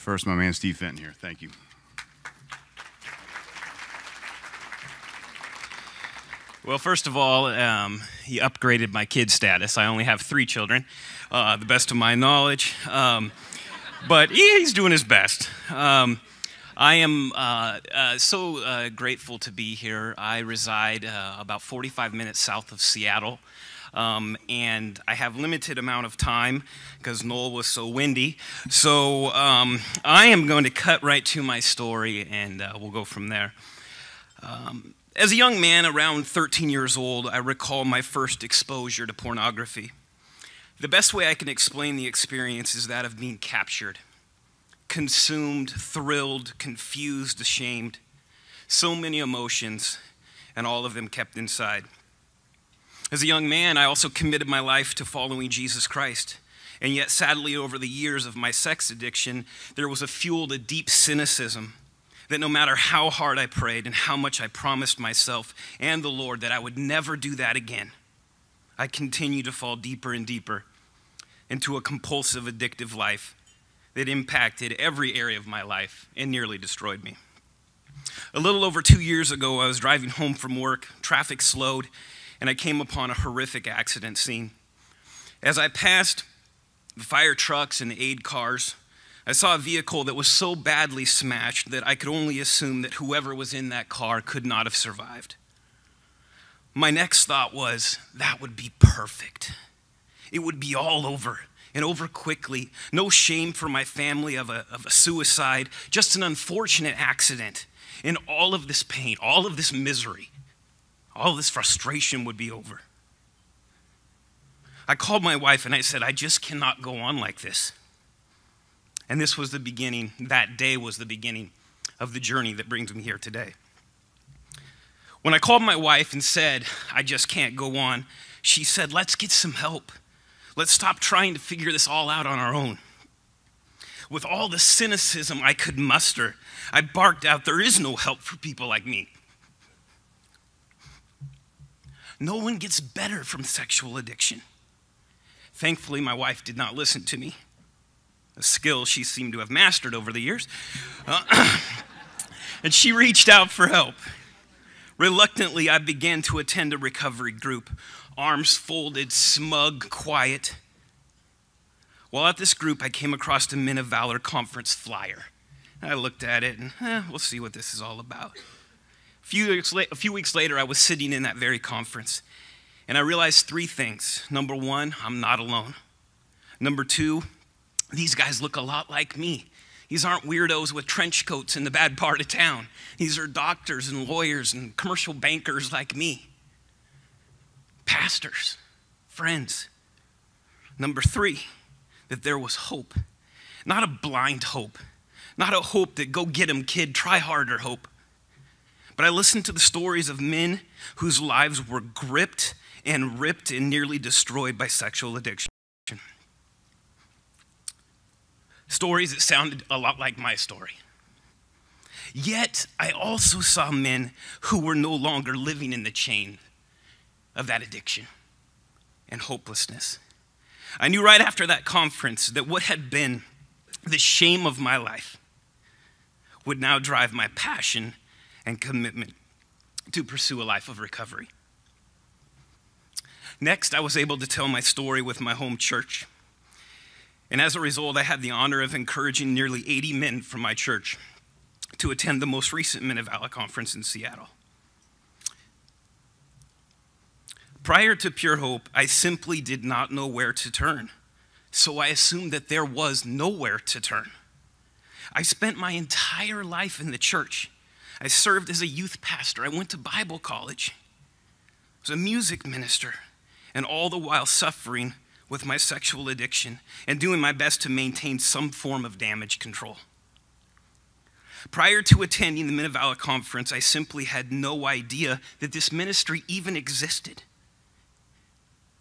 First, my man Steve Fenton here. Thank you. Well, first of all, he upgraded my kid status. I only have 3 children, the best of my knowledge. But he's doing his best. I am so grateful to be here. I reside about 45 minutes south of Seattle. And I have limited amount of time because Noel was so windy. So I am going to cut right to my story, and we'll go from there. As a young man, around 13 years old, I recall my first exposure to pornography. The best way I can explain the experience is that of being captured, consumed, thrilled, confused, ashamed. So many emotions, and all of them kept inside. As a young man, I also committed my life to following Jesus Christ. And yet, sadly, over the years of my sex addiction, there was a fuel to deep cynicism that no matter how hard I prayed and how much I promised myself and the Lord that I would never do that again, I continued to fall deeper and deeper into a compulsive, addictive life that impacted every area of my life and nearly destroyed me. A little over 2 years ago, I was driving home from work, traffic slowed, and I came upon a horrific accident scene. As I passed the fire trucks and aid cars, I saw a vehicle that was so badly smashed that I could only assume that whoever was in that car could not have survived. My next thought was, that would be perfect. It would be all over, and over quickly. No shame for my family of a suicide, just an unfortunate accident. And all of this pain, all of this misery, all of this frustration would be over. I called my wife and I said, I just cannot go on like this. And this was the beginning, that day was the beginning of the journey that brings me here today. When I called my wife and said, I just can't go on, she said, let's get some help. Let's stop trying to figure this all out on our own. With all the cynicism I could muster, I barked out, there is no help for people like me. No one gets better from sexual addiction. Thankfully, my wife did not listen to me, a skill she seemed to have mastered over the years. And she reached out for help. Reluctantly, I began to attend a recovery group, arms folded, smug, quiet. While at this group, I came across a Men of Valor conference flyer. I looked at it and, we'll see what this is all about. A few weeks later, I was sitting in that very conference, and I realized 3 things. Number 1, I'm not alone. Number 2, these guys look a lot like me. These aren't weirdos with trench coats in the bad part of town. These are doctors and lawyers and commercial bankers like me. Pastors, friends. Number 3, that there was hope. Not a blind hope. Not a hope that go get 'em kid, try harder hope. But I listened to the stories of men whose lives were gripped and ripped and nearly destroyed by sexual addiction. Stories that sounded a lot like my story. Yet, I also saw men who were no longer living in the chain of that addiction and hopelessness. I knew right after that conference that what had been the shame of my life would now drive my passion and commitment to pursue a life of recovery. Next, I was able to tell my story with my home church. And as a result, I had the honor of encouraging nearly 80 men from my church to attend the most recent Men of Valor conference in Seattle. Prior to Pure Hope, I simply did not know where to turn. So I assumed that there was nowhere to turn. I spent my entire life in the church. I served as a youth pastor. I went to Bible college. I was a music minister, and all the while suffering with my sexual addiction and doing my best to maintain some form of damage control. Prior to attending the Men of Valor conference, I simply had no idea that this ministry even existed.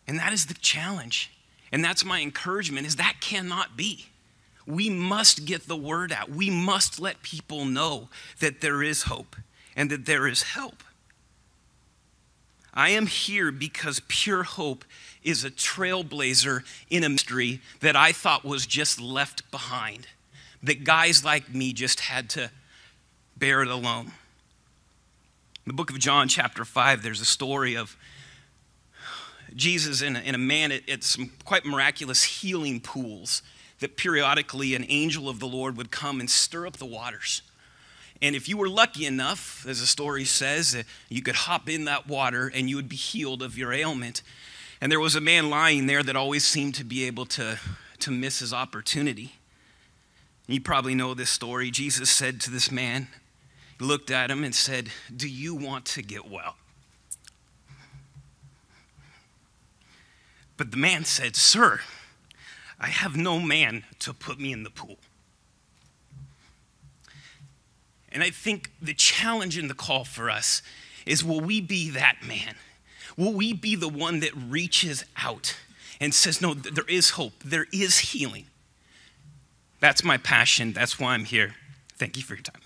And that is the challenge. And that's my encouragement, is that cannot be. We must get the word out. We must let people know that there is hope and that there is help. I am here because Pure Hope is a trailblazer in a ministry that I thought was just left behind. that guys like me just had to bear it alone. In the book of John, chapter 5, there's a story of Jesus and a man at some quite miraculous healing pools that periodically an angel of the Lord would come and stir up the waters. And if you were lucky enough, as the story says, you could hop in that water and you would be healed of your ailment. And there was a man lying there that always seemed to be able to miss his opportunity. You probably know this story. Jesus said to this man, he looked at him and said, "Do you want to get well?" But the man said, "Sir, I have no man to put me in the pool." And I think the challenge and the call for us is, will we be that man? Will we be the one that reaches out and says, no, there is hope, there is healing? That's my passion. That's why I'm here. Thank you for your time.